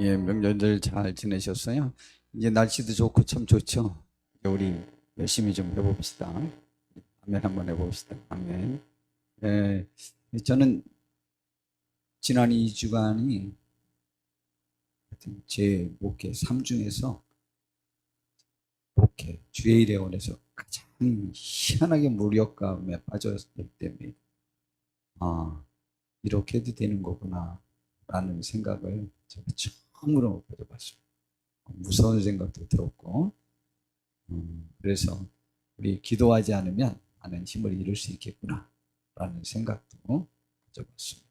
예, 명절들 잘 지내셨어요? 이제 날씨도 좋고 참 좋죠? 우리 열심히 좀 해봅시다. 아멘 한번 해봅시다. 아멘. 예, 저는 지난 2주간이 제 목회 3중에서 목회, 주의 일에 원해서 가장 희한하게 무력감에 빠졌기 때문에 아, 이렇게 해도 되는 거구나 라는 생각을 제가 처음으로 가져봤습니다. 무서운 생각도 들었고 그래서 우리 기도하지 않으면 나는 힘을 잃을 수 있겠구나 라는 생각도 가져봤습니다.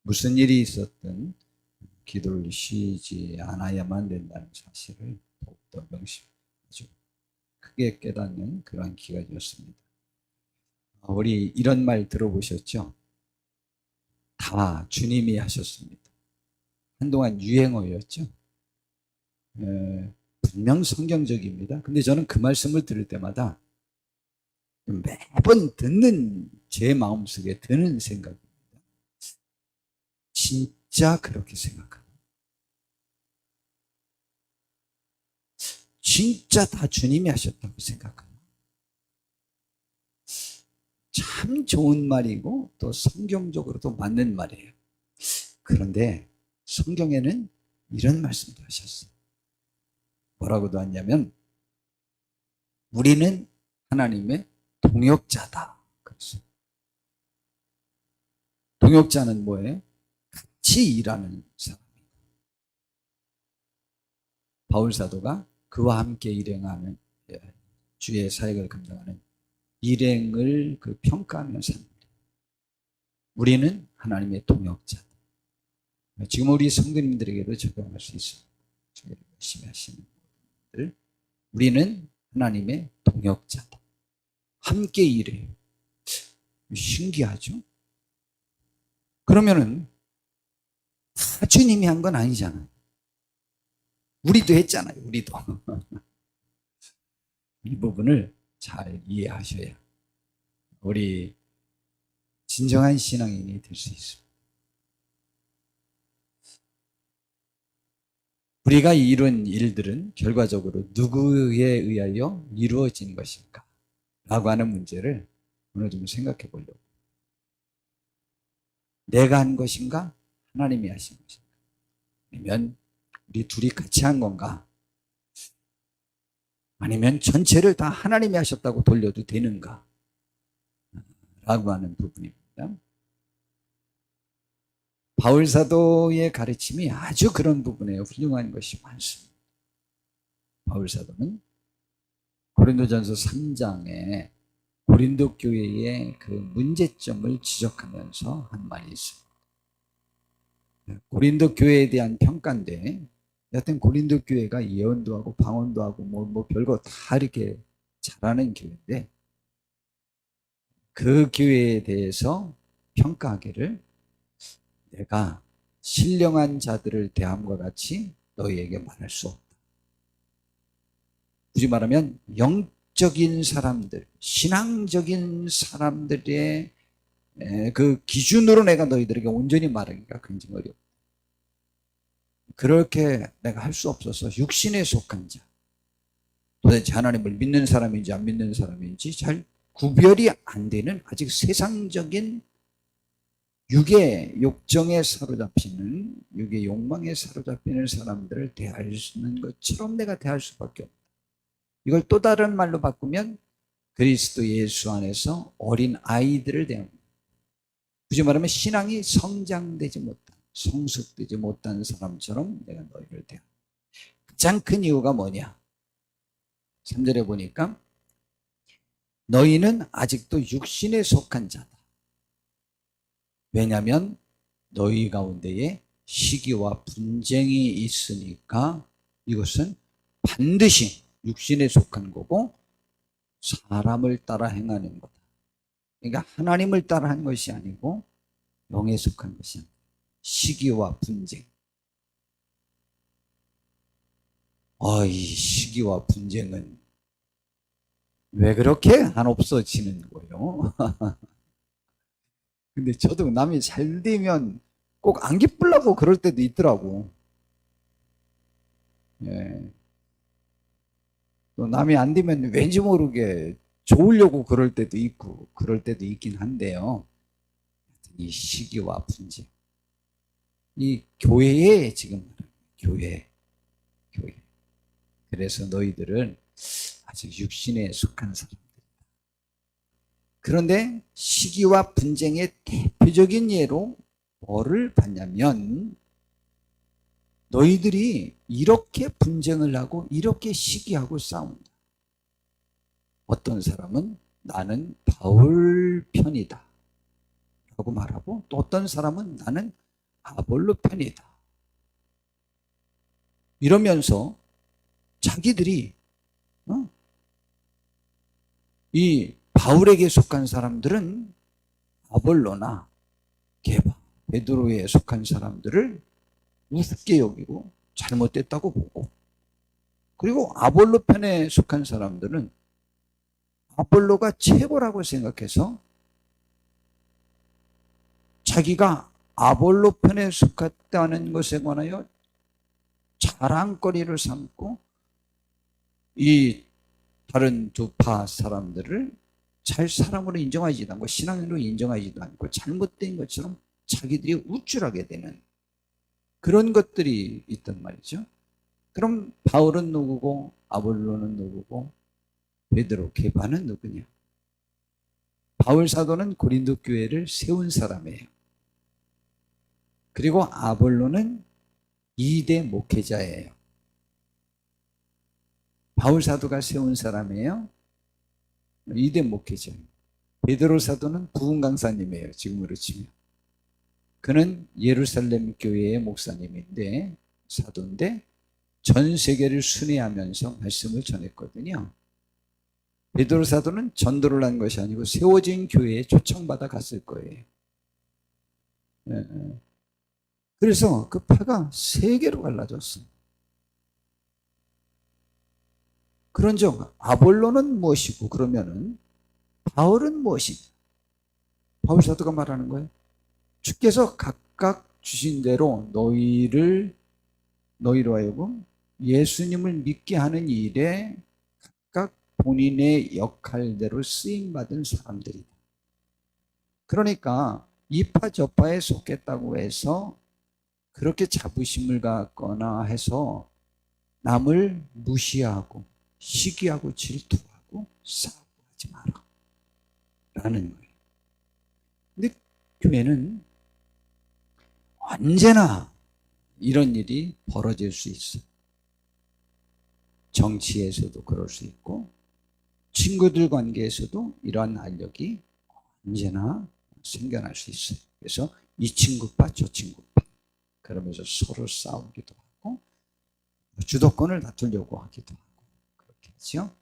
무슨 일이 있었든 기도를 쉬지 않아야만 된다는 사실을 더욱더 아주 크게 깨닫는 그러한 기간이었습니다. 우리 이런 말 들어보셨죠? 다 주님이 하셨습니다. 한동안 유행어였죠. 분명 성경적입니다. 근데 저는 그 말씀을 들을 때마다 매번 듣는 제 마음속에 드는 생각입니다. 진짜 그렇게 생각합니다. 진짜 다 주님이 하셨다고 생각합니다. 참 좋은 말이고 또 성경적으로도 맞는 말이에요. 그런데 성경에는 이런 말씀도 하셨어요. 뭐라고도 하냐면 우리는 하나님의 동역자다. 그랬어요. 동역자는 뭐예요? 같이 일하는 사람입니다. 바울 사도가 그와 함께 일행하는 주의 사역을 감당하는 일행을 평가하는 사람입니다. 우리는 하나님의 동역자다. 지금 우리 성도님들에게도 적용할 수 있습니다. 열심히 하시는 분들, 우리는 하나님의 동역자다. 함께 일해요. 신기하죠? 그러면은 다 주님이 한 건 아니잖아요. 우리도 했잖아요. 우리도. 이 부분을 잘 이해하셔야 우리 진정한 신앙인이 될 수 있습니다. 우리가 이룬 일들은 결과적으로 누구에 의하여 이루어진 것인가? 라고 하는 문제를 오늘 좀 생각해 보려고. 내가 한 것인가? 하나님이 하신 것인가? 아니면 우리 둘이 같이 한 건가? 아니면 전체를 다 하나님이 하셨다고 돌려도 되는가? 라고 하는 부분입니다. 바울 사도의 가르침이 아주 그런 부분에 훌륭한 것이 많습니다. 바울 사도는 고린도전서 3장에 고린도 교회의 그 문제점을 지적하면서 한 말이 있습니다. 고린도 교회에 대한 평가인데, 여하튼 고린도 교회가 예언도 하고 방언도 하고 뭐 별거 다 이렇게 잘하는 교회인데, 그 교회에 대해서 평가하기를 내가 신령한 자들을 대함과 같이 너희에게 말할 수 없다. 굳이 말하면 영적인 사람들, 신앙적인 사람들의 그 기준으로 내가 너희들에게 온전히 말하기가 굉장히 어렵다. 그렇게 내가 할 수 없어서 육신에 속한 자, 도대체 하나님을 믿는 사람인지 안 믿는 사람인지 잘 구별이 안 되는 아직 세상적인 육의 욕정에 사로잡히는, 육의 욕망에 사로잡히는 사람들을 대하는 것처럼 내가 대할 수밖에 없다. 이걸 또 다른 말로 바꾸면 그리스도 예수 안에서 어린 아이들을 대합니다. 굳이 말하면 신앙이 성장되지 못한, 성숙되지 못한 사람처럼 내가 너희를 대한다. 가장 큰 이유가 뭐냐? 3절에 보니까 너희는 아직도 육신에 속한 자다. 왜냐하면 너희 가운데에 시기와 분쟁이 있으니까 이것은 반드시 육신에 속한 거고 사람을 따라 행하는 거다. 그러니까 하나님을 따라 한 것이 아니고 영에 속한 것이 아니다. 시기와 분쟁. 이 시기와 분쟁은 왜 그렇게 안 없어지는 거예요? 근데 저도 남이 잘 되면 꼭 안 기쁘려고 그럴 때도 있더라고. 예. 또 남이 안 되면 왠지 모르게 좋으려고 그럴 때도 있고 그럴 때도 있긴 한데요. 이 시기와 분쟁, 이 교회에 지금 교회. 그래서 너희들은 아직 육신에 속한 사람들. 그런데 시기와 분쟁의 대표적인 예로 뭐를 봤냐면, 너희들이 이렇게 분쟁을 하고 이렇게 시기하고 싸운다. 어떤 사람은 나는 바울 편이다 라고 말하고, 또 어떤 사람은 나는 아볼로 편이다 이러면서 자기들이 이 바울에게 속한 사람들은 아볼로나 게바, 베드로에 속한 사람들을 우습게 여기고 잘못됐다고 보고, 그리고 아볼로 편에 속한 사람들은 아볼로가 최고라고 생각해서 자기가 아볼로 편에 속했다는 것에 관하여 자랑거리를 삼고, 이 다른 두 파 사람들을 잘 사람으로 인정하지도 않고 신앙으로 인정하지도 않고 잘못된 것처럼 자기들이 우쭐하게 되는 그런 것들이 있단 말이죠. 그럼 바울은 누구고 아볼로는 누구고 베드로, 게바는 누구냐? 바울 사도는 고린도 교회를 세운 사람이에요. 그리고 아볼로는 2대 목회자예요. 바울 사도가 세운 사람이에요. 2대 목회자예요. 베드로 사도는 부흥 강사님이에요. 지금으로 치면. 그는 예루살렘 교회의 목사님인데, 사도인데 전 세계를 순회하면서 말씀을 전했거든요. 베드로 사도는 전도를 한 것이 아니고 세워진 교회에 초청받아 갔을 거예요. 그래서 그 파가 세 개로 갈라졌어. 그런즉 아볼로는 무엇이고, 그러면은 바울은 무엇이냐? 바울 사도가 말하는 거예요. 주께서 각각 주신 대로 너희로 하여금 예수님을 믿게 하는 일에 각각 본인의 역할대로 쓰임받은 사람들이다. 그러니까 이파 저파에 속했다고 해서 그렇게 자부심을 갖거나 해서 남을 무시하고 시기하고 질투하고 싸우고 하지 마라 라는 거예요. 근데 교회는 언제나 이런 일이 벌어질 수 있어요. 정치에서도 그럴 수 있고 친구들 관계에서도 이러한 알력이 언제나 생겨날 수 있어요. 그래서 이 친구파 저 친구파 그러면서 서로 싸우기도 하고 주도권을 다투려고 하기도 하고 그렇게 하죠.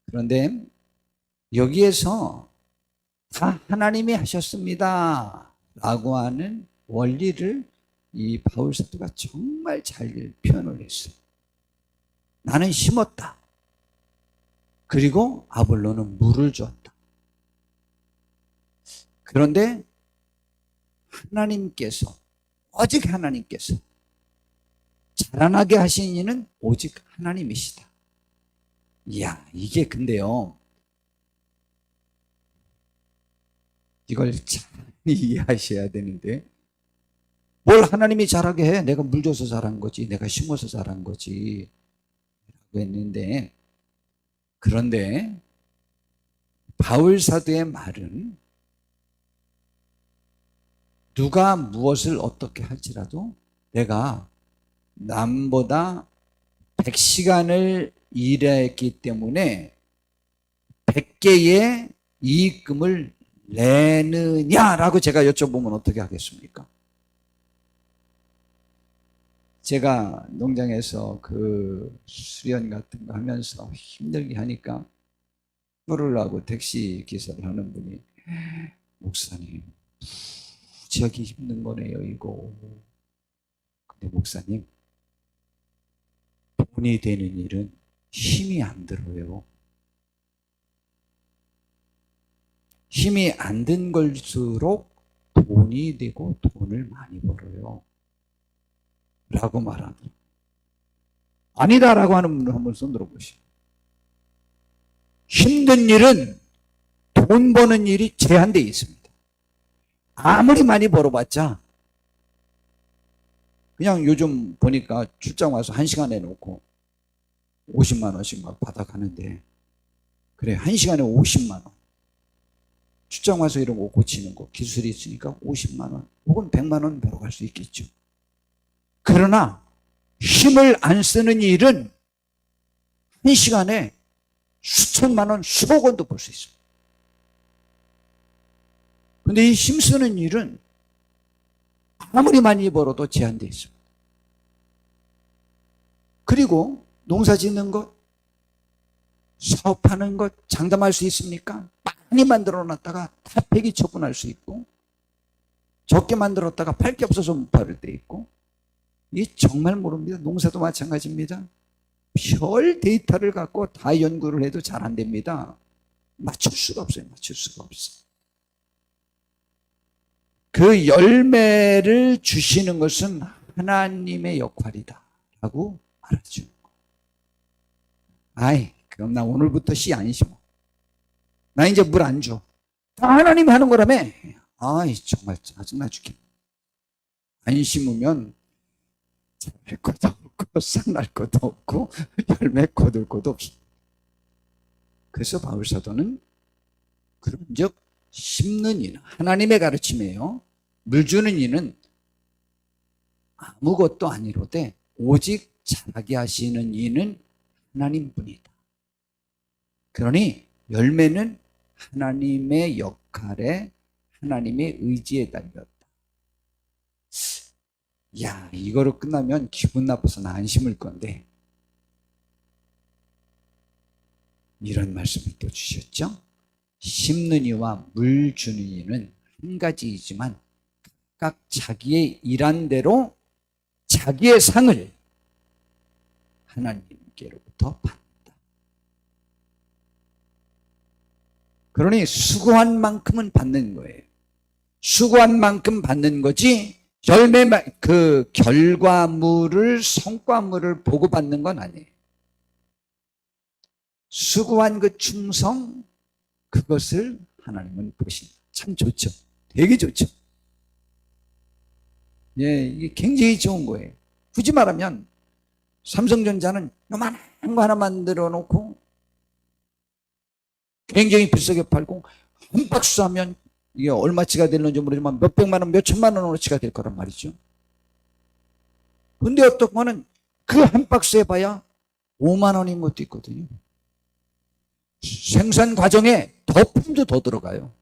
그런데 여기에서 다 하나님이 하셨습니다 라고 하는 원리를 이 바울 사도가 정말 잘 표현을 했어요. 나는 심었다. 그리고 아볼로는 물을 줬다. 그런데 하나님께서, 오직 하나님께서 자라나게 하신 이는 오직 하나님이시다. 이야, 이게 근데요, 이걸 잘 이해하셔야 되는데, 뭘 하나님이 자라게 해? 내가 물 줘서 자란 거지, 내가 심어서 자란 거지 라고 했는데, 그런데 바울 사도의 말은 누가 무엇을 어떻게 할지라도 내가 남보다 100시간을 일했기 때문에 100개의 이익금을 내느냐라고 제가 여쭤보면 어떻게 하겠습니까? 제가 농장에서 그 수련 같은 거 하면서 힘들게 하니까 끌으려고 택시 기사를 하는 분이, 목사님 무지하게 힘든 거네요 이거. 근데 목사님, 돈이 되는 일은 힘이 안 들어요. 힘이 안 든 걸수록 돈이 되고 돈을 많이 벌어요 라고 말하더라고요. 아니다라고 하는 분을 한번 손들어 보시오. 힘든 일은 돈 버는 일이 제한되어 있습니다. 아무리 많이 벌어봤자 그냥 요즘 보니까 출장 와서 1시간에 놓고 50만 원씩 막 받아가는데, 그래 1시간에 50만 원 출장 와서 이런 거 고치는 거 기술이 있으니까 50만 원 혹은 100만 원 벌어갈 수 있겠죠. 그러나 힘을 안 쓰는 일은 1시간에 수천만 원, 수억 원도 벌 수 있습니다. 근데 이 힘쓰는 일은 아무리 많이 벌어도 제한되어 있습니다. 그리고 농사 짓는 것, 사업하는 것, 장담할 수 있습니까? 많이 만들어 놨다가 다 폐기 처분할 수 있고, 적게 만들었다가 팔 게 없어서 못 팔을 때 있고, 이게 정말 모릅니다. 농사도 마찬가지입니다. 별 데이터를 갖고 다 연구를 해도 잘 안 됩니다. 맞출 수가 없어요. 맞출 수가 없어요. 그 열매를 주시는 것은 하나님의 역할이다 라고 알아주는 거예요. 아이, 그럼 나 오늘부터 씨 안 심어. 나 이제 물 안 줘. 다 하나님이 하는 거라며. 아이, 정말 짜증나 죽겠네. 안 심으면 잘 것도 없고 싹날 것도 없고 열매 거둘 것도 없어. 그래서 바울사도는 그런즉 심는 이는, 하나님의 가르침이에요. 물 주는 이는 아무것도 아니로되 오직 자라게 하시는 이는 하나님뿐이다. 그러니 열매는 하나님의 역할에, 하나님의 의지에 달렸다. 야, 이거로 끝나면 기분 나빠서 나 안 심을 건데, 이런 말씀을 또 주셨죠. 심는 이와 물 주는 이는 한 가지이지만 각각 자기의 일한 대로 자기의 상을 하나님께로부터 받는다. 그러니 수고한 만큼은 받는 거예요. 수고한 만큼 받는 거지 열매, 그 결과물을, 성과물을 보고 받는 건 아니에요. 수고한 그 충성, 그것을 하나님은 보신다. 참 좋죠. 되게 좋죠. 예, 이게 굉장히 좋은 거예요. 굳이 말하면 삼성전자는 요만한 거 하나 만들어 놓고 굉장히 비싸게 팔고 한 박스 하면 이게 얼마치가 되는지 모르지만 몇백만 원, 몇천만 원어치가 될 거란 말이죠. 근데 어떤 거는 그 한 박스에 봐야 5만 원인 것도 있거든요. 생산 과정에 덕분도 더 들어가요.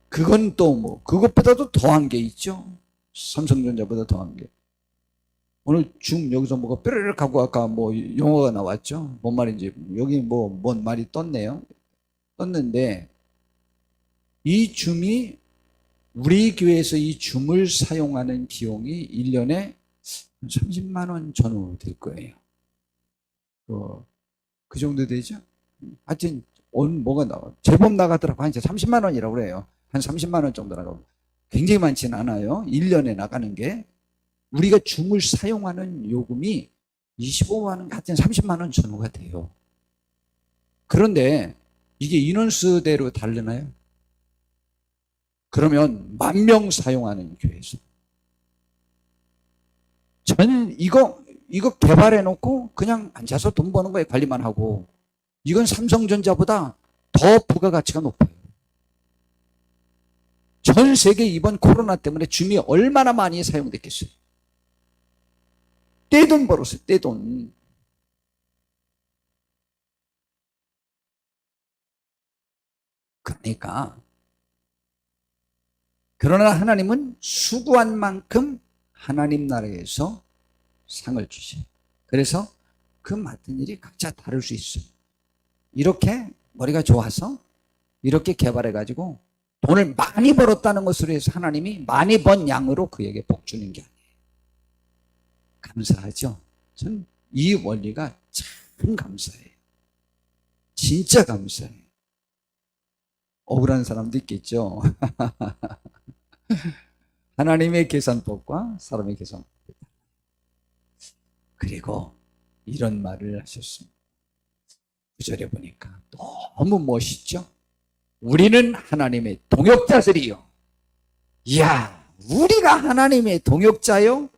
그건 또 뭐 그것보다도 더한 게 있죠. 삼성전자보다 더한 게. 오늘 여기서 뭐가 뾰르르 하고 아까 뭐 용어가 나왔죠. 뭔 말인지 여기 뭐 뭔 말이 떴네요. 떴는데 이 줌이, 우리 교회에서 이 줌을 사용하는 비용이 1년에 30만 원 전후 될 거예요. 그 정도 되죠? 하여튼 뭐가 나와. 제법 나가더라고. 한 30만 원이라고 그래요. 한 30만 원 정도 나가고. 굉장히 많지는 않아요. 1년에 나가는 게. 우리가 줌을 사용하는 요금이 25만 원, 하여튼 30만 원 전후가 돼요. 그런데 이게 인원수대로 다르나요? 그러면 10,000명 사용하는 교회에서 저는 이거 개발해 놓고 그냥 앉아서 돈 버는 거에 관리만 하고, 이건 삼성전자보다 더 부가가치가 높아요. 전 세계 이번 코로나 때문에 줌이 얼마나 많이 사용됐겠어요. 떼돈 벌었어요. 떼돈. 그러나 하나님은 수고한 만큼 하나님 나라에서 상을 주셔요. 그래서 그 맡은 일이 각자 다를 수 있어요. 이렇게 머리가 좋아서 이렇게 개발해가지고 돈을 많이 벌었다는 것으로 해서 하나님이 많이 번 양으로 그에게 복 주는 게 아니에요. 감사하죠? 전 이 원리가 참 감사해요. 진짜 감사해요. 억울한 사람도 있겠죠. 하나님의 계산법과 사람의 계산법. 그리고 이런 말을 하셨습니다. 9절에 보니까 너무 멋있죠? 우리는 하나님의 동역자들이요. 이야, 우리가 하나님의 동역자요?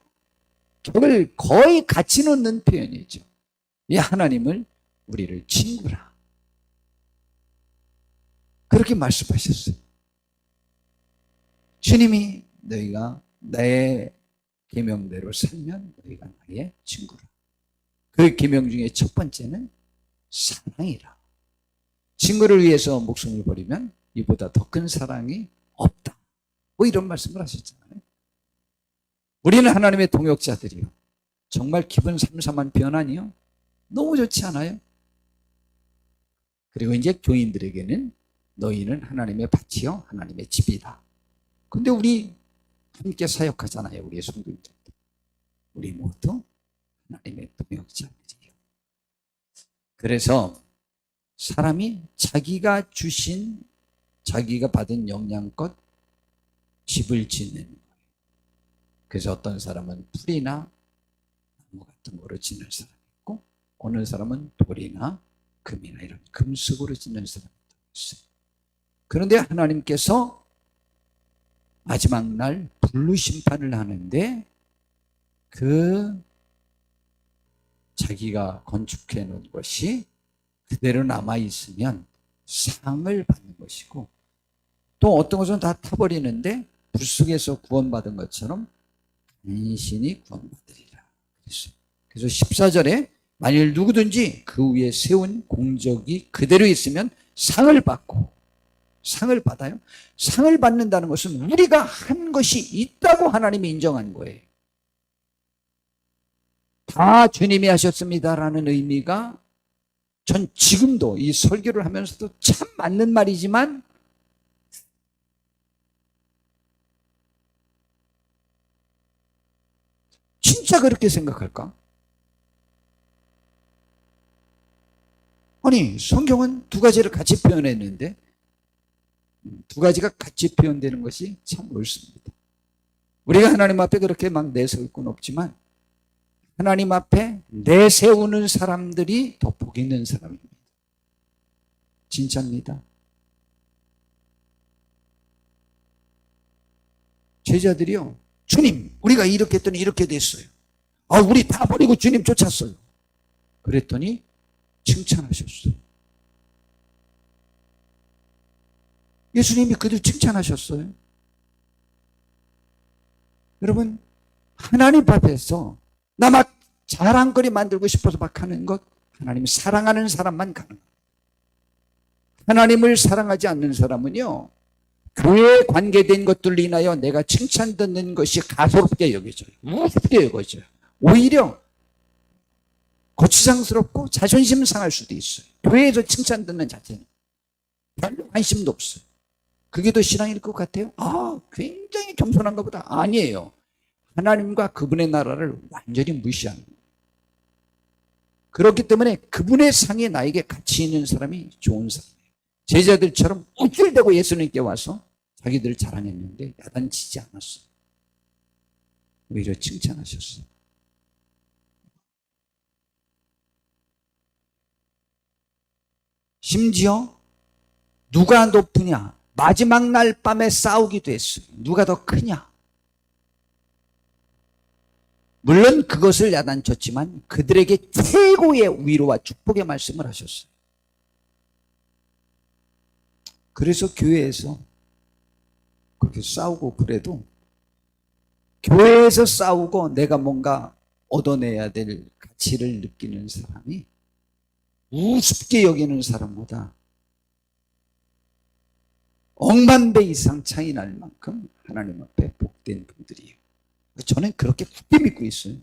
그걸 거의 같이 놓는 표현이죠. 이 하나님을 우리를 친구라. 그렇게 말씀하셨어요. 주님이 너희가 나의 계명대로 살면 너희가 나의 친구라. 그 계명 중에 첫 번째는 사랑이라. 친구를 위해서 목숨을 버리면 이보다 더 큰 사랑이 없다. 뭐 이런 말씀을 하셨잖아요. 우리는 하나님의 동역자들이요. 정말 기분 삼삼한 표현 아니요? 너무 좋지 않아요? 그리고 이제 교인들에게는 너희는 하나님의 밭이요, 하나님의 집이다. 근데 우리 함께 사역하잖아요. 우리의 성도님들. 우리 모두 하나님의 동역자들이요. 그래서 사람이 자기가 주신, 자기가 받은 영양껏 집을 짓는 거예요. 그래서 어떤 사람은 풀이나 나무 같은 거로 짓는 사람이 있고, 어느 사람은 돌이나 금이나 이런 금속으로 짓는 사람이 있어요. 그런데 하나님께서 마지막 날 불로 심판을 하는데 그 자기가 건축해 놓은 것이 그대로 남아있으면 상을 받는 것이고, 또 어떤 것은 다 타버리는데 불 속에서 구원받은 것처럼 간신히 구원받으리라. 그래서 14절에 만일 누구든지 그 위에 세운 공적이 그대로 있으면 상을 받고, 상을 받아요. 상을 받는다는 것은 우리가 한 것이 있다고 하나님이 인정한 거예요. 다 주님이 하셨습니다라는 의미가 전 지금도 이 설교를 하면서도 참 맞는 말이지만, 진짜 그렇게 생각할까? 아니, 성경은 두 가지를 같이 표현했는데 두 가지가 같이 표현되는 것이 참 옳습니다. 우리가 하나님 앞에 그렇게 막 내세울 건 없지만 하나님 앞에 내세우는 사람들이 더 복 있는 사람입니다. 진짜입니다. 제자들이요, 주님, 우리가 이렇게 했더니 이렇게 됐어요. 우리 다 버리고 주님 쫓았어요. 그랬더니 칭찬하셨어요. 예수님이 그들 칭찬하셨어요. 여러분, 하나님 앞에서 나 막 자랑거리 만들고 싶어서 막 하는 것, 하나님 사랑하는 사람만 가능합니다. 하나님을 사랑하지 않는 사람은요, 교회에 관계된 것들로 인하여 내가 칭찬 듣는 것이 가소롭게 여겨져요. 우습게 여겨져요. 오히려 거추장스럽고 자존심 상할 수도 있어요. 교회에서 칭찬 듣는 자체는 별로 관심도 없어요. 그게 더 신앙일 것 같아요? 굉장히 겸손한가 보다. 아니에요. 하나님과 그분의 나라를 완전히 무시하는 거예요. 그렇기 때문에 그분의 상이 나에게 가치 있는 사람이 좋은 사람이에요. 제자들처럼 우쭐대고 예수님께 와서 자기들 자랑했는데 야단치지 않았어요. 오히려 칭찬하셨어요. 심지어 누가 높으냐, 마지막 날 밤에 싸우기도 했어요. 누가 더 크냐. 물론 그것을 야단쳤지만 그들에게 최고의 위로와 축복의 말씀을 하셨어요. 그래서 교회에서 그렇게 싸우고, 그래도 교회에서 싸우고 내가 뭔가 얻어내야 될 가치를 느끼는 사람이 우습게 여기는 사람보다 억만 배 이상 차이 날 만큼 하나님 앞에 복된 분들이에요. 저는 그렇게 굳게 믿고 있어요.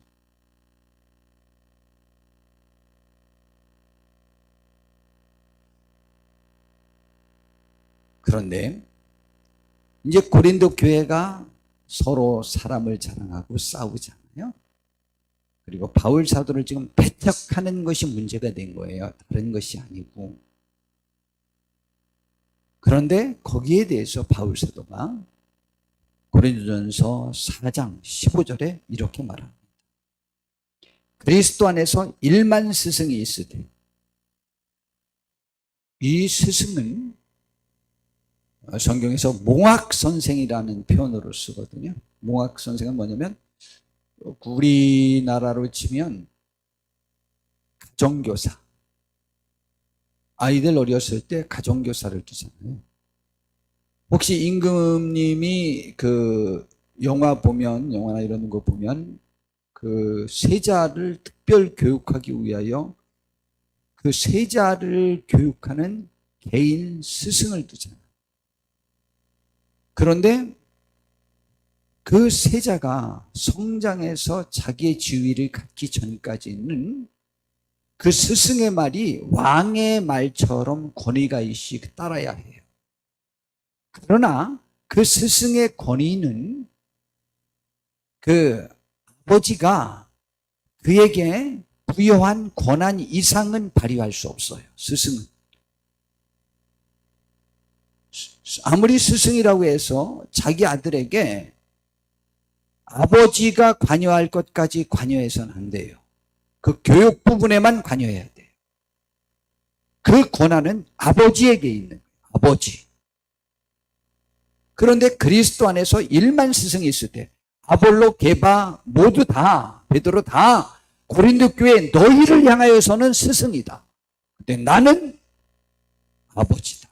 그런데 이제 고린도 교회가 서로 사람을 자랑하고 싸우잖아요. 그리고 바울 사도를 지금 배척하는 것이 문제가 된 거예요. 다른 것이 아니고. 그런데 거기에 대해서 바울 사도가 고린도전서 4장 15절에 이렇게 말합니다. 그리스도 안에서 1만 스승이 있으되 이 스승은 성경에서 몽학선생이라는 표현으로 쓰거든요. 몽학선생은 뭐냐면 우리나라로 치면 가정교사, 아이들 어렸을 때 가정교사를 두잖아요. 혹시 임금님이 그 영화나 이런 거 보면 그 세자를 특별 교육하기 위하여 그 세자를 교육하는 개인 스승을 두잖아요. 그런데 그 세자가 성장해서 자기의 지위를 갖기 전까지는 그 스승의 말이 왕의 말처럼 권위가 있이 따라야 해요. 그러나 그 스승의 권위는 그 아버지가 그에게 부여한 권한 이상은 발휘할 수 없어요. 스승은. 아무리 스승이라고 해서 자기 아들에게 아버지가 관여할 것까지 관여해서는 안 돼요. 그 교육 부분에만 관여해야 돼요. 그 권한은 아버지에게 있는 거예요. 아버지. 그런데 그리스도 안에서 1만 스승이 있을 때 아볼로, 게바 모두 다 베드로 다 고린도 교회 너희를 향하여서는 스승이다. 근데 나는 아버지다.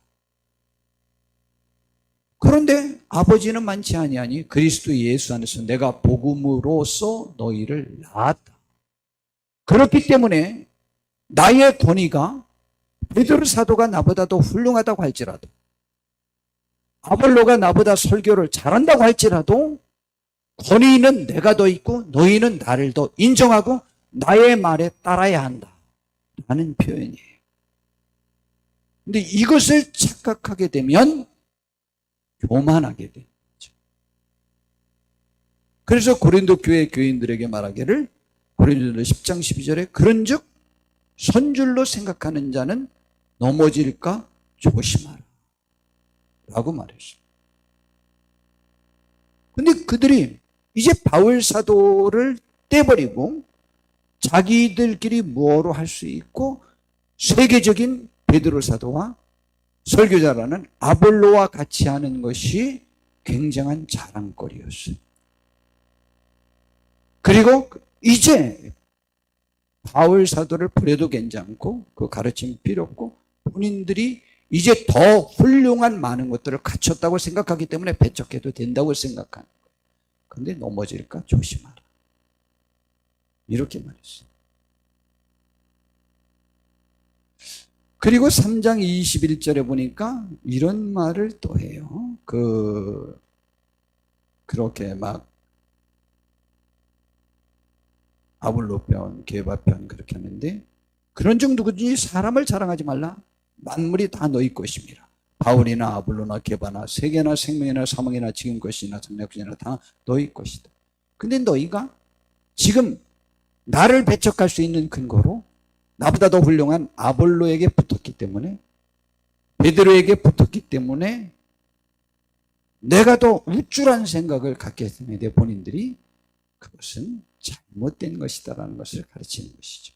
그런데 아버지는 많지 아니하니 그리스도 예수 안에서 내가 복음으로써 너희를 낳았다. 그렇기 때문에 나의 권위가 베드로 사도가 나보다 더 훌륭하다고 할지라도 아볼로가 나보다 설교를 잘한다고 할지라도 권위는 내가 더 있고 너희는 나를 더 인정하고 나의 말에 따라야 한다 라는 표현이에요. 근데 이것을 착각하게 되면 교만하게 되는 거죠. 그래서 고린도 교회 교인들에게 말하기를 고린도전서 10장 12절에 그런즉 선줄로 생각하는 자는 넘어질까 조심하라 라고 말했어요. 근데 그들이 이제 바울 사도를 떼버리고 자기들끼리 뭐로 할 수 있고 세계적인 베드로 사도와 설교자라는 아볼로와 같이 하는 것이 굉장한 자랑거리였어요. 그리고 이제 바울 사도를 버려도 괜찮고 그 가르침 필요 없고 본인들이 이제 더 훌륭한 많은 것들을 갖췄다고 생각하기 때문에 배척해도 된다고 생각하는 거예요. 그런데 넘어질까 조심하라. 이렇게 말했어요. 그리고 3장 21절에 보니까 이런 말을 또 해요. 그렇게 막 아볼로 편, 게바 편 그렇게 하는데 그런즉 누구든지 사람을 자랑하지 말라. 만물이 다 너희 것입니다. 바울이나 아볼로나 게바나 세계나 생명이나 사망이나 지금 것이나 장래것이나 다 너희 것이다. 근데 너희가 지금 나를 배척할 수 있는 근거로 나보다 더 훌륭한 아볼로에게 붙었기 때문에 베드로에게 붙었기 때문에 내가 더 우쭐한 생각을 갖게 했는데 본인들이 그것은 잘못된 것이다라는 것을 가르치는 것이죠.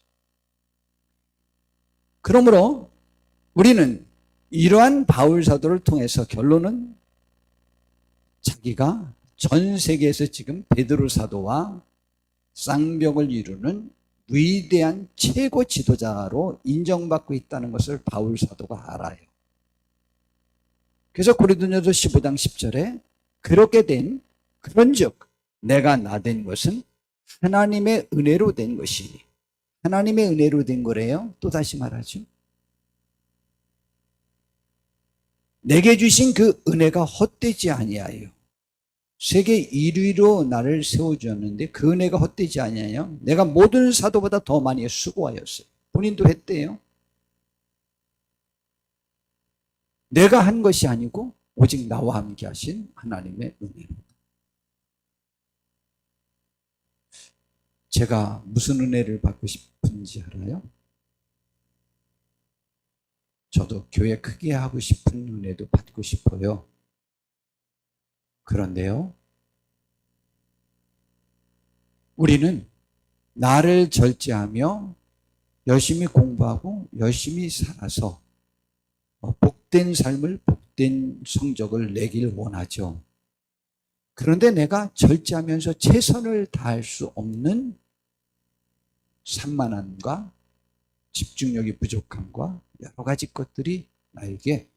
그러므로 우리는 이러한 바울 사도를 통해서 결론은 자기가 전 세계에서 지금 베드로 사도와 쌍벽을 이루는 위대한 최고 지도자로 인정받고 있다는 것을 바울 사도가 알아요. 그래서 고린도전서 15장 10절에 그렇게 된 그런즉 내가 나된 것은 하나님의 은혜로 된 것이니 하나님의 은혜로 된 거래요. 또 다시 말하죠. 내게 주신 그 은혜가 헛되지 아니하여 세계 1위로 나를 세워주었는데 그 은혜가 헛되지 아니하여 내가 모든 사도보다 더 많이 수고하였어요. 본인도 했대요. 내가 한 것이 아니고 오직 나와 함께 하신 하나님의 은혜로. 제가 무슨 은혜를 받고 싶은지 알아요? 저도 교회 크게 하고 싶은 은혜도 받고 싶어요. 그런데요, 우리는 나를 절제하며 열심히 공부하고 열심히 살아서 복된 삶을, 복된 성적을 내길 원하죠. 그런데 내가 절제하면서 최선을 다할 수 없는 산만함과 집중력이 부족함과 여러 가지 것들이 나에게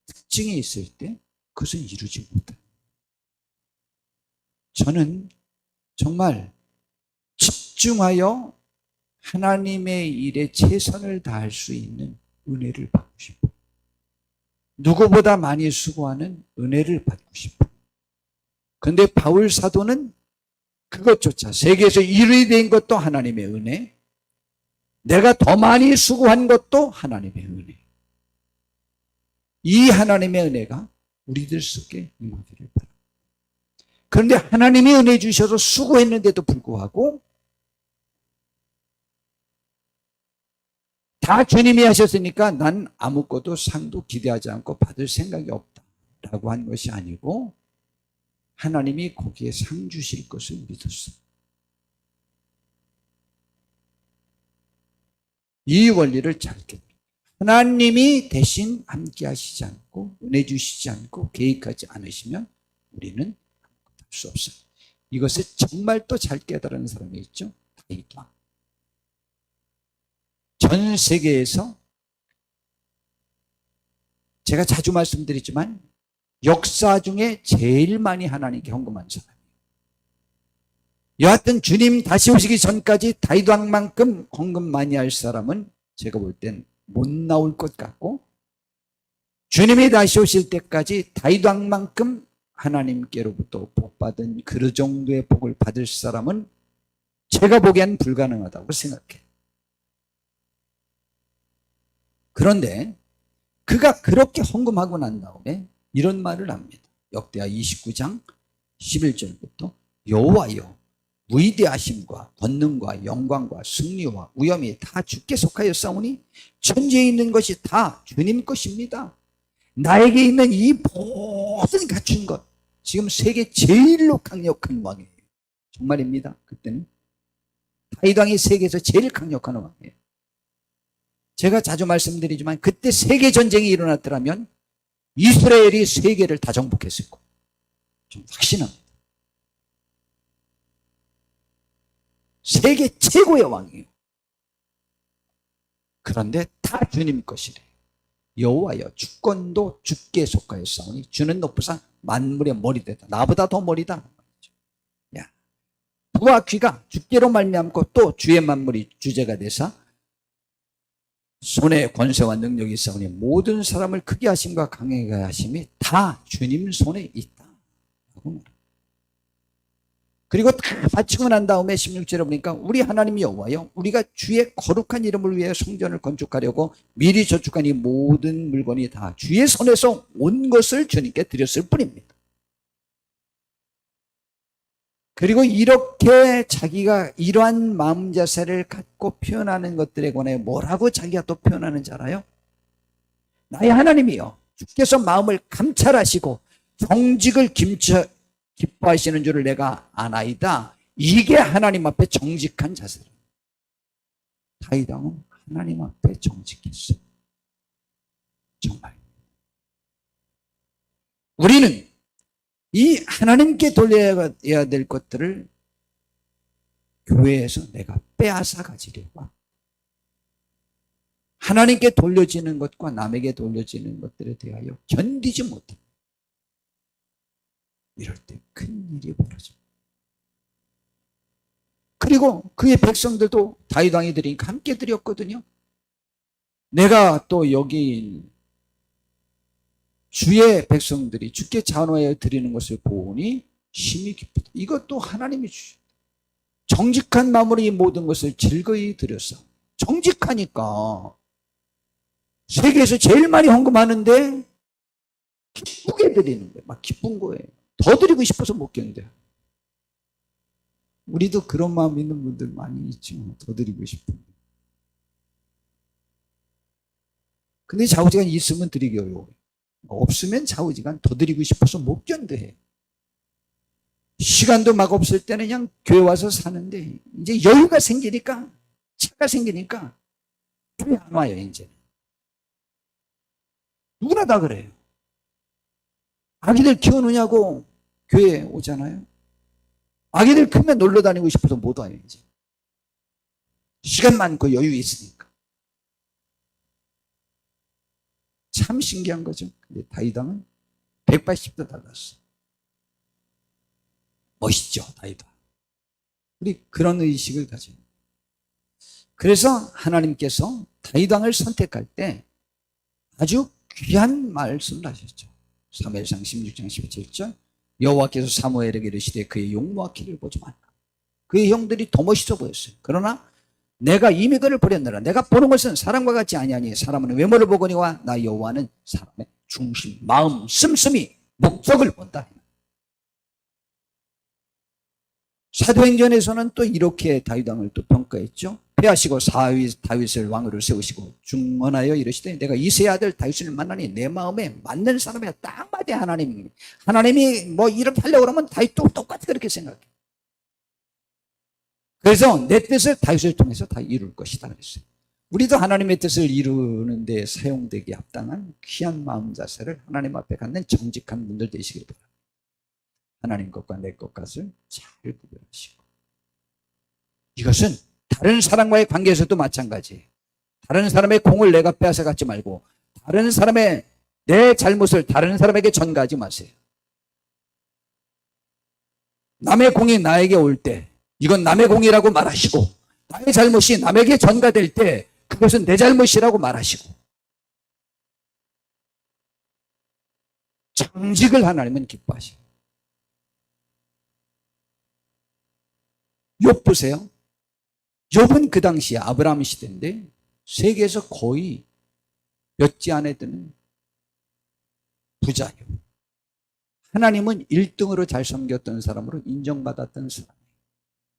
특징이 있을 때 그것은 이루지 못해요. 저는 정말 집중하여 하나님의 일에 최선을 다할 수 있는 은혜를 받고 싶어요. 누구보다 많이 수고하는 은혜를 받고 싶어요. 그런데 바울 사도는 그것조차 세계에서 1위 된 것도 하나님의 은혜, 내가 더 많이 수고한 것도 하나님의 은혜. 이 하나님의 은혜가 우리들 속에 임하기를 바랍니다. 그런데 하나님이 은혜 주셔서 수고했는데도 불구하고 다 주님이 하셨으니까 난 아무것도 상도 기대하지 않고 받을 생각이 없다라고 한 것이 아니고 하나님이 거기에 상 주실 것을 믿었어요. 이 원리를 잘 깨달아요. 하나님이 대신 함께 하시지 않고 은혜 주시지 않고 계획하지 않으시면 우리는 아무것도 할 수 없어요. 이것을 정말 또 잘 깨달은 사람이 있죠. 다윗 왕. 전 세계에서 제가 자주 말씀드리지만 역사 중에 제일 많이 하나님께 헌금한 사람이에요. 여하튼 주님 다시 오시기 전까지 다윗 왕만큼 헌금 많이 할 사람은 제가 볼 땐 못 나올 것 같고, 주님이 다시 오실 때까지 다윗 왕만큼 하나님께로부터 복받은 그 정도의 복을 받을 사람은 제가 보기엔 불가능하다고 생각해요. 그런데 그가 그렇게 헌금하고 난 다음에 이런 말을 합니다. 역대하 29장 11절부터 여호와여 위대하심과 권능과 영광과 승리와 위엄이 다 주께 속하여 싸우니 천지에 있는 것이 다 주님 것입니다. 나에게 있는 이 모든 갖춘 것, 지금 세계 제일로 강력한 왕이에요. 정말입니다. 그때는 다윗 왕이 세계에서 제일 강력한 왕이에요. 제가 자주 말씀드리지만 그때 세계 전쟁이 일어났더라면 이스라엘이 세계를 다 정복했을 거예요. 좀 확신합니다. 세계 최고의 왕이에요. 그런데 다 주님 것이래요. 여호와여 주권도 주께 속하여 싸우니 주는 높으사 만물의 머리 되다. 나보다 더 머리다. 야, 부와 귀가 주께로 말미암고 또 주의 만물이 주제가 되사 손에 권세와 능력이 있사오니 모든 사람을 크게 하심과 강하게 하심이 다 주님 손에 있다. 그리고 다 바치고 난 다음에 16절에 보니까 우리 하나님 여호와여 우리가 주의 거룩한 이름을 위해 성전을 건축하려고 미리 저축한 이 모든 물건이 다 주의 손에서 온 것을 주님께 드렸을 뿐입니다. 그리고 이렇게 자기가 이러한 마음 자세를 갖고 표현하는 것들에 관해 뭐라고 자기가 또 표현하는지 알아요? 나의 하나님이여 주께서 마음을 감찰하시고 정직을 기뻐하시는 줄을 내가 아나이다. 이게 하나님 앞에 정직한 자세다. 다윗 왕은 하나님 앞에 정직했어요. 정말. 우리는 이 하나님께 돌려야 될 것들을 교회에서 내가 빼앗아 가지려고 하나님께 돌려지는 것과 남에게 돌려지는 것들에 대하여 견디지 못합니다. 이럴 때 큰 일이 벌어집니다. 그리고 그의 백성들도 다윗 왕이 드리니까 함께 드렸거든요. 내가 또 여기 주의 백성들이 주께 찬송하여 드리는 것을 보니 심히 기쁘다. 이것도 하나님이 주셨다. 정직한 마음으로 이 모든 것을 즐거이 드렸어. 정직하니까 세계에서 제일 많이 헌금하는데 기쁘게 드리는 거예요. 막 기쁜 거예요. 더 드리고 싶어서 못 견뎌요. 우리도 그런 마음 있는 분들 많이 있지만 더 드리고 싶은데. 근데 좌우지간 있으면 드리기 어려워요. 없으면 좌우지간 더 드리고 싶어서 못 견뎌요. 시간도 막 없을 때는 그냥 교회 와서 사는데 이제 여유가 생기니까, 차가 생기니까 교회 안 와요. 이제 누구나 다 그래요. 아기들 키워놓냐고 교회에 오잖아요. 아기들 크면 놀러 다니고 싶어서 못 와요. 이제 시간 많고 여유 있으니까. 참 신기한 거죠. 근데 다윗왕은 180도 달랐어. 멋있죠, 다윗왕. 우리 그런 의식을 가져요. 그래서 하나님께서 다윗왕을 선택할 때 아주 귀한 말씀을 하셨죠. 사무엘상 16장 17절 여호와께서 사무엘에게 이르시되 그의 용모와 키를 보지 말라. 그의 형들이 더 멋있어 보였어요. 그러나 내가 이미 그를 버렸느라. 내가 보는 것은 사람과 같지 아니하니 사람은 외모를 보거니와 나 여호와는 사람의 중심, 마음, 씀씀이, 목적을 본다. 사도행전에서는 또 이렇게 다윗왕을 또 평가했죠. 패하시고 다윗을 왕으로 세우시고 중언하여 이르시되 내가 이새의 아들 다윗을 만나니 내 마음에 맞는 사람이야. 딱 맞아. 하나님이 뭐 이렇게 하려고 그러면 다윗도 똑같이 그렇게 생각해. 그래서 내 뜻을 다윗을 통해서 다 이룰 것이다 그랬어요. 우리도 하나님의 뜻을 이루는 데 사용되기에 합당한 귀한 마음 자세를 하나님 앞에 갖는 정직한 분들 되시길 바랍니다. 하나님 것과 내 것과를 잘 구별하시고. 이것은 다른 사람과의 관계에서도 마찬가지예요. 다른 사람의 공을 내가 빼앗아 갖지 말고 다른 사람의 내 잘못을 다른 사람에게 전가하지 마세요. 남의 공이 나에게 올 때 이건 남의 공이라고 말하시고 나의 잘못이 남에게 전가될 때 그것은 내 잘못이라고 말하시고. 정직을 하나님은 기뻐하시고. 욥 보세요. 욥은 그 당시에 아브라함 시대인데 세계에서 거의 몇지 안에 드는 부자예요. 하나님은 1등으로 잘 섬겼던 사람으로 인정받았던 사람.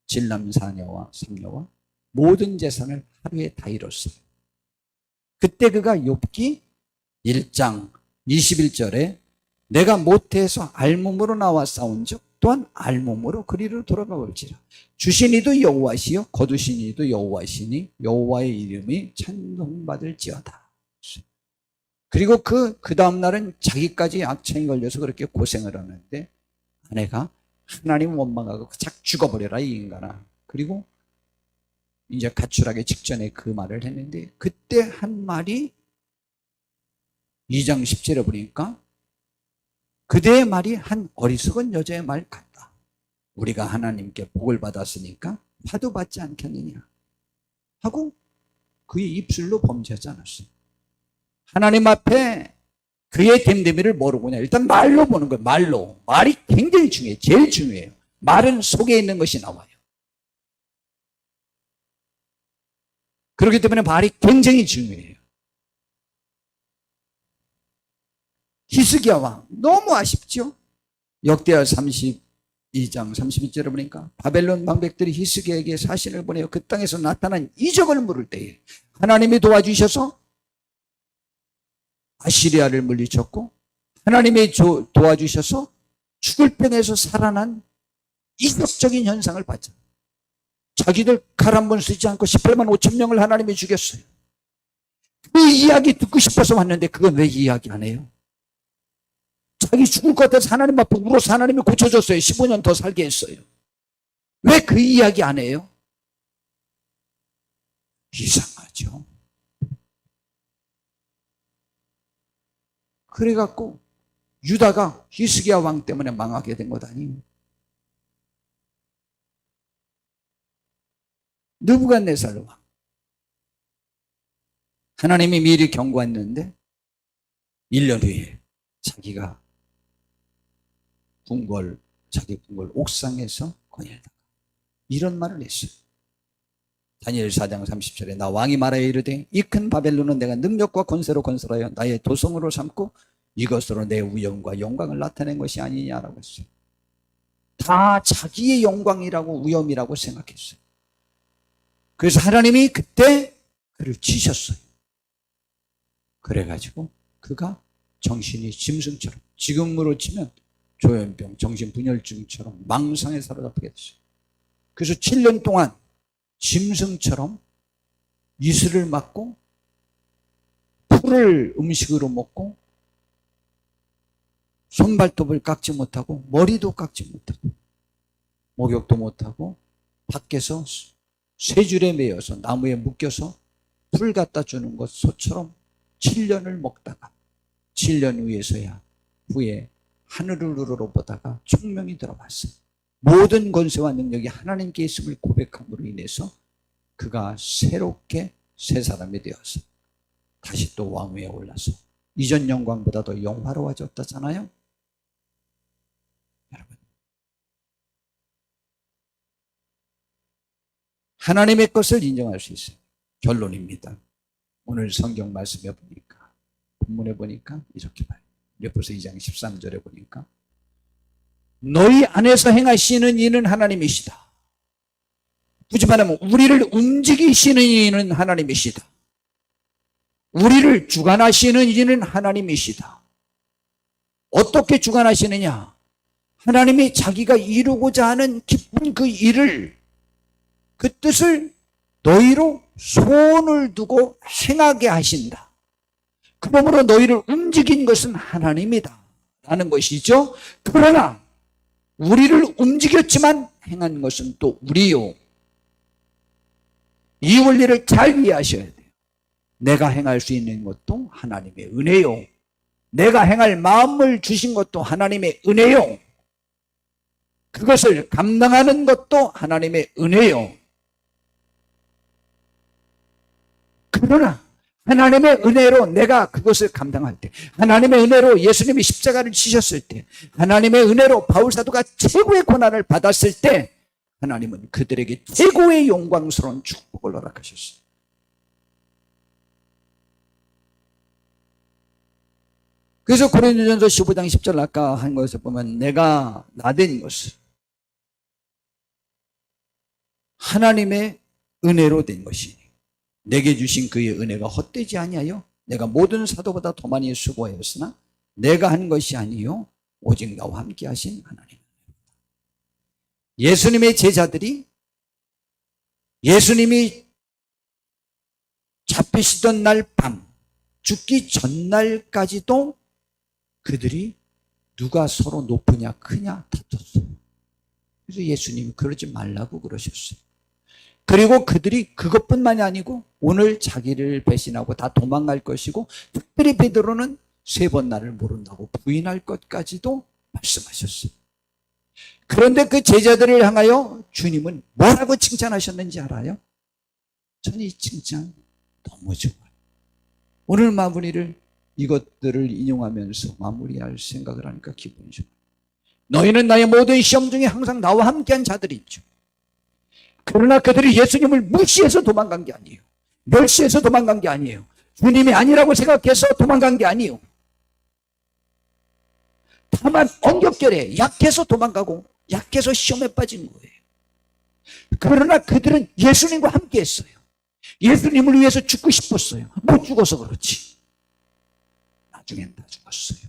질남 4녀와 3녀와 모든 재산을 하루에 다 잃었어요. 그때 그가 욥기 1장 21절에 내가 모태에서 알몸으로 나와 싸운 적 또한 알몸으로 그리로 돌아가 볼지라. 주신 이도 여호와시요 거두신 이도 여호와시니 여호와의 이름이 찬송받을지어다. 그리고 그 다음 날은 자기까지 악청이 걸려서 그렇게 고생을 하는데 아내가 하나님 원망하고 착 죽어버려라 이 인간아. 그리고 이제 가출하기 직전에 그 말을 했는데 그때 한 말이 2장 10절에 보니까 그대의 말이 한 어리석은 여자의 말 같다. 우리가 하나님께 복을 받았으니까 화도 받지 않겠느냐 하고 그의 입술로 범죄하지 않았어요. 하나님 앞에 그의 됨됨이를 뭐로 보냐. 일단 말로 보는 거예요. 말로. 말이 굉장히 중요해요. 제일 중요해요. 말은 속에 있는 것이 나와요. 그렇기 때문에 말이 굉장히 중요해요. 히스기야 왕 너무 아쉽죠. 역대하 32장 32절에 보니까 바벨론 방백들이 히스기야에게 사신을 보내어 그 땅에서 나타난 이적을 물을 때에 하나님이 도와주셔서 아시리아를 물리쳤고 하나님이 도와주셔서 죽을 병에서 살아난 이적적인 현상을 봤잖아요. 자기들 칼 한 번 쓰지 않고 18만 5천 명을 하나님이 죽였어요. 그 이야기 듣고 싶어서 왔는데 그건 왜 이야기 안 해요? 자기 죽을 것 같아서 하나님 앞에 울어서 하나님이 고쳐줬어요. 15년 더 살게 했어요. 왜 그 이야기 안 해요? 이상하죠. 그래갖고 유다가 히스기야 왕 때문에 망하게 된 것 아니에요. 느부갓네살 왕. 하나님이 미리 경고했는데 1년 후에 자기가 자기 궁궐 옥상에서 거닐다가 이런 말을 했어요. 다니엘 4장 30절에 나 왕이 말하여 이르되 이 큰 바벨론은 내가 능력과 권세로 건설하여 나의 도성으로 삼고 이것으로 내 위엄과 영광을 나타낸 것이 아니냐라고 했어요. 다 자기의 영광이라고 위엄이라고 생각했어요. 그래서 하나님이 그때 그를 치셨어요. 그래가지고 그가 정신이 짐승처럼 지금으로 치면 조현병, 정신분열증처럼 망상에 사로잡히게 됐어요. 그래서 7년 동안 짐승처럼 이슬을 맞고 풀을 음식으로 먹고 손발톱을 깎지 못하고 머리도 깎지 못하고 목욕도 못하고 밖에서 쇠 줄에 매여서 나무에 묶여서 풀 갖다 주는 것 소처럼 7년을 먹다가 7년 후에 하늘을 우러러보다가 총명이 들어왔어요. 모든 권세와 능력이 하나님께 있음을 고백함으로 인해서 그가 새롭게 새 사람이 되어서 다시 또 왕위에 올라서 이전 영광보다 더 영화로워졌다잖아요. 여러분, 하나님의 것을 인정할 수 있어요. 결론입니다. 오늘 성경 말씀에 보니까, 본문에 보니까 이렇게 봐요. 에베소서 2장 13절에 보니까 너희 안에서 행하시는 이는 하나님이시다. 굳이 말하면 우리를 움직이시는 이는 하나님이시다. 우리를 주관하시는 이는 하나님이시다. 어떻게 주관하시느냐? 하나님이 자기가 이루고자 하는 깊은 그 일을, 그 뜻을 너희로 손을 두고 행하게 하신다. 그러므로 너희를 움직인 것은 하나님이다 라는 것이죠. 그러나 우리를 움직였지만 행한 것은 또 우리요. 이 원리를 잘 이해하셔야 돼요. 내가 행할 수 있는 것도 하나님의 은혜요. 내가 행할 마음을 주신 것도 하나님의 은혜요. 그것을 감당하는 것도 하나님의 은혜요. 그러나 하나님의 은혜로 내가 그것을 감당할 때, 하나님의 은혜로 예수님이 십자가를 지셨을 때, 하나님의 은혜로 바울사도가 최고의 고난을 받았을 때 하나님은 그들에게 최고의 영광스러운 축복을 허락하셨어요. 그래서 고린도전서 15장 10절 아까 한 것을 보면 내가 나된 것을 하나님의 은혜로 된 것이니 내게 주신 그의 은혜가 헛되지 아니하여 내가 모든 사도보다 더 많이 수고하였으나 내가 한 것이 아니요 오직 나와 함께 하신 하나님. 예수님의 제자들이 예수님이 잡히시던 날 밤, 죽기 전날까지도 그들이 누가 서로 높으냐 크냐 다퉜어요. 그래서 예수님이 그러지 말라고 그러셨어요. 그리고 그들이 그것뿐만이 아니고 오늘 자기를 배신하고 다 도망갈 것이고 특별히 베드로는 3번 나를 모른다고 부인할 것까지도 말씀하셨어요. 그런데 그 제자들을 향하여 주님은 뭐라고 칭찬하셨는지 알아요? 저는 이 칭찬 너무 좋아요. 오늘 마무리를 이것들을 인용하면서 마무리할 생각을 하니까 기분이 좋아요. 너희는 나의 모든 시험 중에 항상 나와 함께한 자들이 있죠. 그러나 그들이 예수님을 무시해서 도망간 게 아니에요. 멸시해서 도망간 게 아니에요. 주님이 아니라고 생각해서 도망간 게 아니에요. 다만 엉겹결에 약해서 도망가고 약해서 시험에 빠진 거예요. 그러나 그들은 예수님과 함께 했어요. 예수님을 위해서 죽고 싶었어요. 못 죽어서 그렇지. 나중엔 다 죽었어요.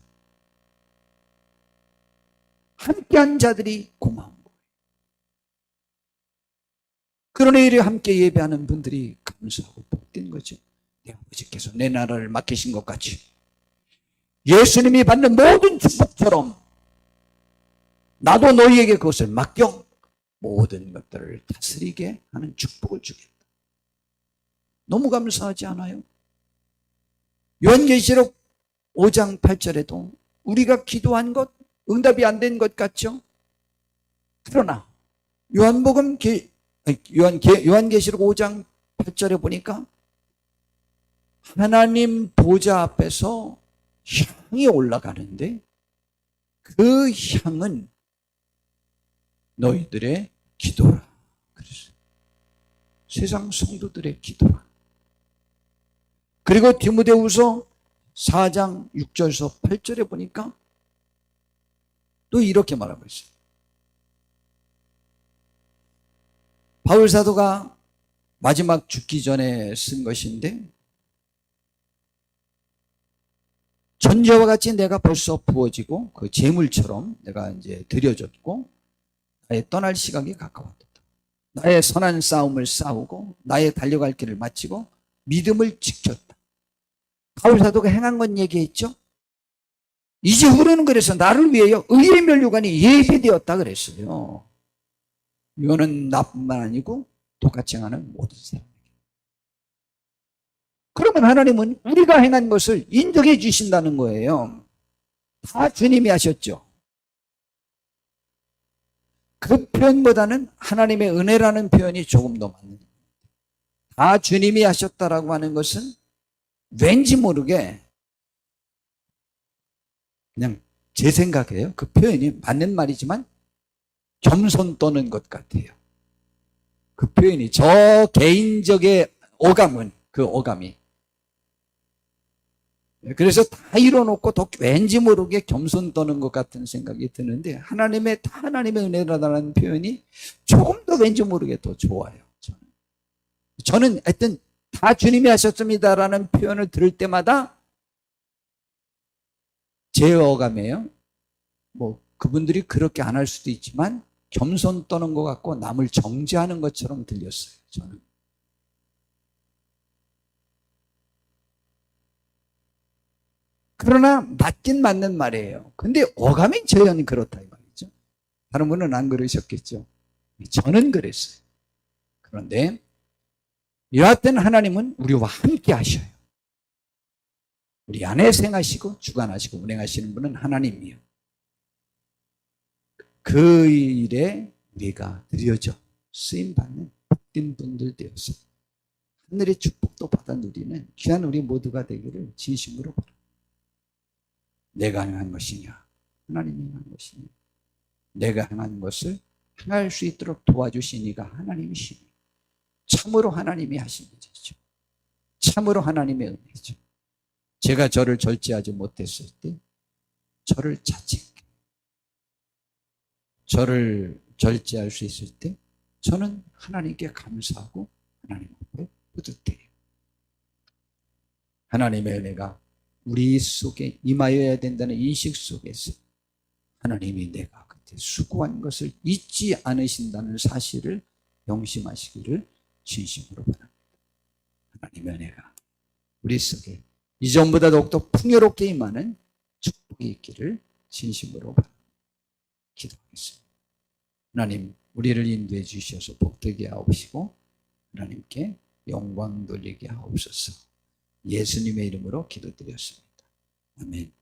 함께한 자들이 고마운 거예요. 그러나 이래 함께 예배하는 분들이 감사하고 복된 거죠. 내 아버지께서 내 나라를 맡기신 것 같이 예수님이 받는 모든 축복처럼 나도 너희에게 그것을 맡겨 모든 것들을 다스리게 하는 축복을 주겠다. 너무 감사하지 않아요? 요한계시록 5장 8절에도 우리가 기도한 것 응답이 안 된 것 같죠? 그러나 요한계시록 5장 8절에 보니까 하나님 보좌 앞에서 향이 올라가는데 그 향은 너희들의 기도라. 그랬어요. 세상 성도들의 기도라. 그리고 디모데후서 4장 6절에서 8절에 보니까 또 이렇게 말하고 있어요. 바울 사도가 마지막 죽기 전에 쓴 것인데 전제와 같이 내가 벌써 부어지고 그 재물처럼 내가 이제 드려졌고 나의 떠날 시각이 가까웠다. 나의 선한 싸움을 싸우고 나의 달려갈 길을 마치고 믿음을 지켰다. 바울 사도가 행한 건 얘기했죠. 이제후로는 그래서 나를 위하여 의의 면류관이 예비되었다 그랬어요. 이거는 나뿐만 아니고 똑같이 행하는 모든 사람. 그러면 하나님은 우리가 행한 것을 인정해 주신다는 거예요. 다 주님이 하셨죠. 그 표현보다는 하나님의 은혜라는 표현이 조금 더 맞는 거예요. 다 주님이 하셨다라고 하는 것은 왠지 모르게 그냥 제 생각이에요. 그 표현이 맞는 말이지만 겸손 떠는 것 같아요. 그 표현이 저 개인적의 오감은 그 오감이 그래서 다 이뤄놓고 더 왠지 모르게 겸손 떠는 것 같은 생각이 드는데 하나님의 은혜라는 표현이 조금 더 왠지 모르게 더 좋아요. 저는 하여튼 다 주님이 하셨습니다라는 표현을 들을 때마다 제 어감이에요. 뭐 그분들이 그렇게 안 할 수도 있지만 겸손 떠는 것 같고 남을 정죄하는 것처럼 들렸어요. 저는. 그러나 맞긴 맞는 말이에요. 근데 어감이 저는 그렇다 이 말이죠. 다른 분은 안 그러셨겠죠. 저는 그랬어요. 그런데 여하튼 하나님은 우리와 함께 하셔요. 우리 안에 생하시고 주관하시고 운행하시는 분은 하나님이에요. 그 일에 우리가 드려져 쓰임받는 복된 분들 되어서 하늘의 축복도 받아 누리는 귀한 우리 모두가 되기를 진심으로 바랍니다. 내가 행한 것이냐 하나님이 행한 것이냐 내가 행한 것을 행할 수 있도록 도와주신 이가 하나님이시니 참으로 하나님이 하신 일이죠. 참으로 하나님의 은혜죠. 제가 저를 절제하지 못했을 때 저를 자책해 저를 절제할 수 있을 때 저는 하나님께 감사하고 하나님 앞에 뿌듯해요. 하나님의 은혜가 우리 속에 임하여야 된다는 인식 속에서 하나님이 내가 그때 수고한 것을 잊지 않으신다는 사실을 명심하시기를 진심으로 바랍니다. 하나님의 은혜가 우리 속에 이전보다 더욱더 풍요롭게 임하는 축복이 있기를 진심으로 바랍니다. 기도하겠습니다. 하나님 우리를 인도해 주셔서 복되게 하옵시고 하나님께 영광 돌리게 하옵소서. 예수님의 이름으로 기도드렸습니다. 아멘.